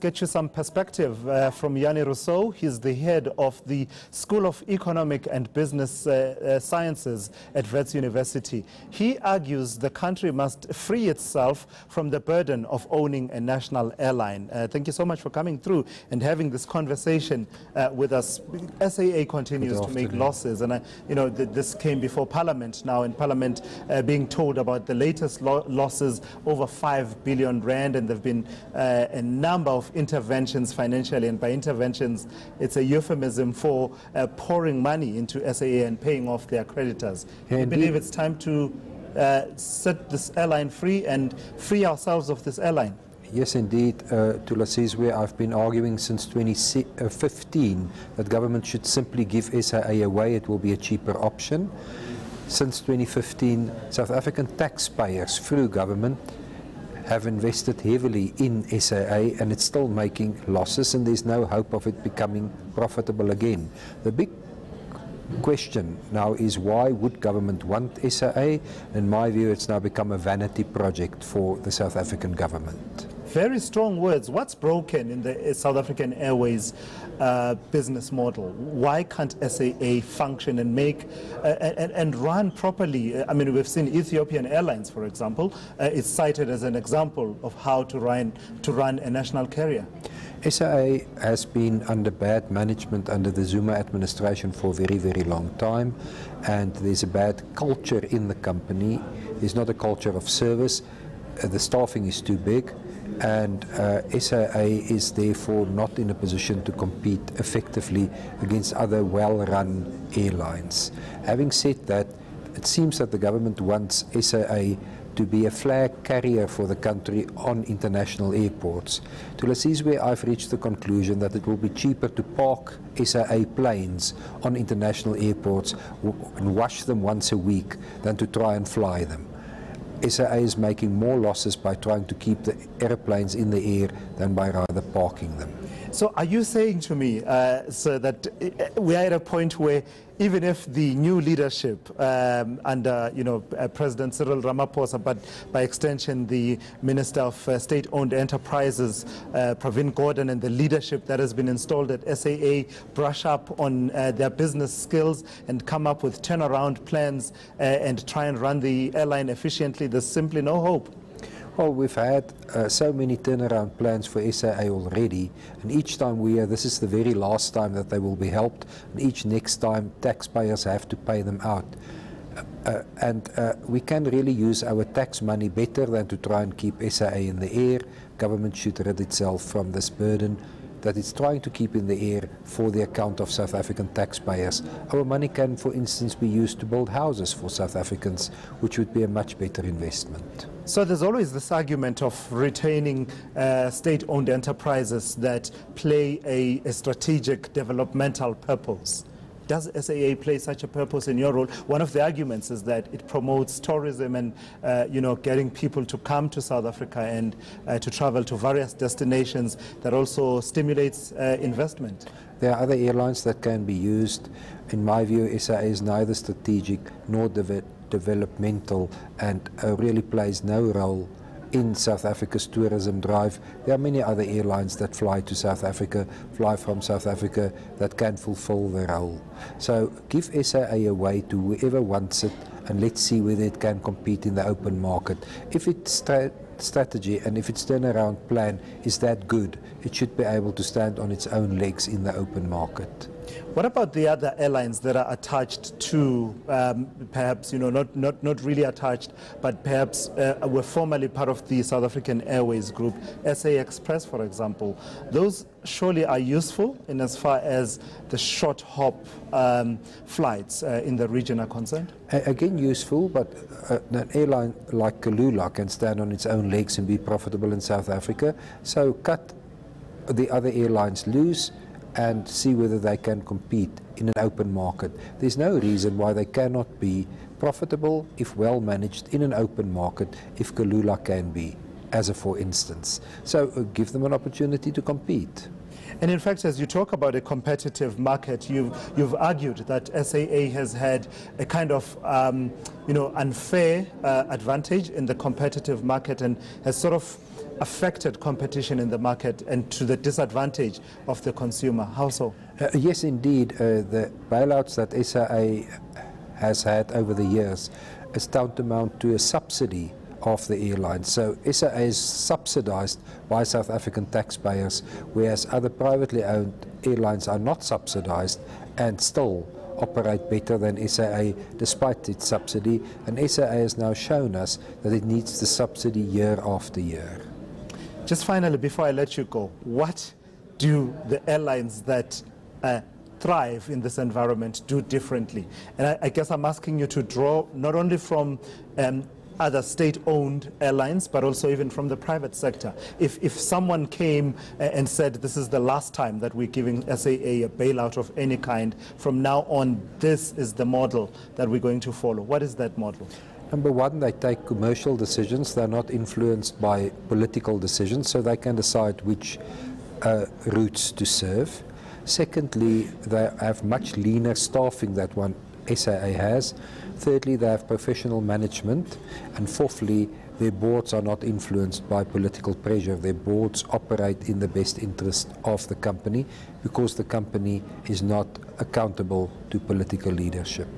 get you some perspective from Jannie Rossouw. He's the head of the School of Economic and Business Sciences at Wits University. He argues the country must free itself from the burden of owning a national airline. Thank you so much for coming through and having this conversation with us. SAA continues to make losses, and this came before Parliament now, and Parliament being told about the latest losses, over 5 billion rand, and there have been a number of interventions financially, and by interventions it's a euphemism for pouring money into SAA and paying off their creditors. I believe it's time to set this airline free and free ourselves of this airline. Yes, indeed, Tulasizwe, I've been arguing since 2015 that government should simply give SAA away. It will be a cheaper option. Since 2015, South African taxpayers through government have invested heavily in SAA, and it's still making losses, and there's no hope of it becoming profitable again. The big question now is, why would government want SAA? In my view, it's now become a vanity project for the South African government. Very strong words. What's broken in the South African Airways business model? Why can't SAA function and make and run properly? I mean, we've seen Ethiopian Airlines, for example. It's cited as an example of how to run a national carrier. SAA has been under bad management under the Zuma administration for a very, very long time, and there's a bad culture in the company. There's not a culture of service. The staffing is too big, and SAA is therefore not in a position to compete effectively against other well-run airlines. Having said that, it seems that the government wants SAA to be a flag carrier for the country on international airports. To Lasizwe, I've reached the conclusion that it will be cheaper to park SAA planes on international airports and wash them once a week than to try and fly them. SAA is making more losses by trying to keep the airplanes in the air than by rather parking them. So are you saying to me, sir, that we are at a point where even if the new leadership under President Cyril Ramaphosa, but by extension the Minister of State-Owned Enterprises, Pravin Gordhan, and the leadership that has been installed at SAA brush up on their business skills and come up with turnaround plans and try and run the airline efficiently, there's simply no hope? Well, we've had so many turnaround plans for SAA already, and each time we hear this is the very last time that they will be helped, and each next time taxpayers have to pay them out. We can really use our tax money better than to try and keep SAA in the air. Government should rid itself from this burden that it's trying to keep in the air for the account of South African taxpayers. Our money can, for instance, be used to build houses for South Africans, which would be a much better investment. So there's always this argument of retaining state-owned enterprises that play a strategic developmental purpose. Does SAA play such a purpose in your role? One of the arguments is that it promotes tourism and, getting people to come to South Africa and to travel to various destinations. That also stimulates investment. There are other airlines that can be used. In my view, SAA is neither strategic nor developmental, and really plays no role in South Africa's tourism drive. There are many other airlines that fly to South Africa, fly from South Africa, that can fulfill their role. So give SAA away to whoever wants it, and let's see whether it can compete in the open market. If its strategy and if its turnaround plan is that good, it should be able to stand on its own legs in the open market. What about the other airlines that are attached to, perhaps, not really attached, but perhaps were formerly part of the South African Airways group, SA Express, for example? Those surely are useful in as far as the short hop flights in the region are concerned? Again, useful, but an airline like Kulula can stand on its own legs and be profitable in South Africa. So cut the other airlines loose and see whether they can compete in an open market. There's no reason why they cannot be profitable if well managed in an open market, if Kulula can be, as a for instance. So give them an opportunity to compete. And in fact, as you talk about a competitive market, you've argued that SAA has had a kind of unfair advantage in the competitive market and has sort of affected competition in the market and to the disadvantage of the consumer. How so? Yes, indeed. The bailouts that SAA has had over the years is tantamount to a subsidy of the airlines. So SAA is subsidized by South African taxpayers, whereas other privately owned airlines are not subsidized and still operate better than SAA despite its subsidy. And SAA has now shown us that it needs the subsidy year after year. Just finally, before I let you go, what do the airlines that thrive in this environment do differently? And I guess I'm asking you to draw not only from other state-owned airlines, but also even from the private sector. If someone came and said, this is the last time that we're giving SAA a bailout of any kind, from now on, this is the model that we're going to follow. What is that model? Number one, they take commercial decisions. They're not influenced by political decisions, so they can decide which routes to serve. Secondly, they have much leaner staffing than one SAA has. Thirdly, they have professional management. And fourthly, their boards are not influenced by political pressure. Their boards operate in the best interest of the company because the company is not accountable to political leadership.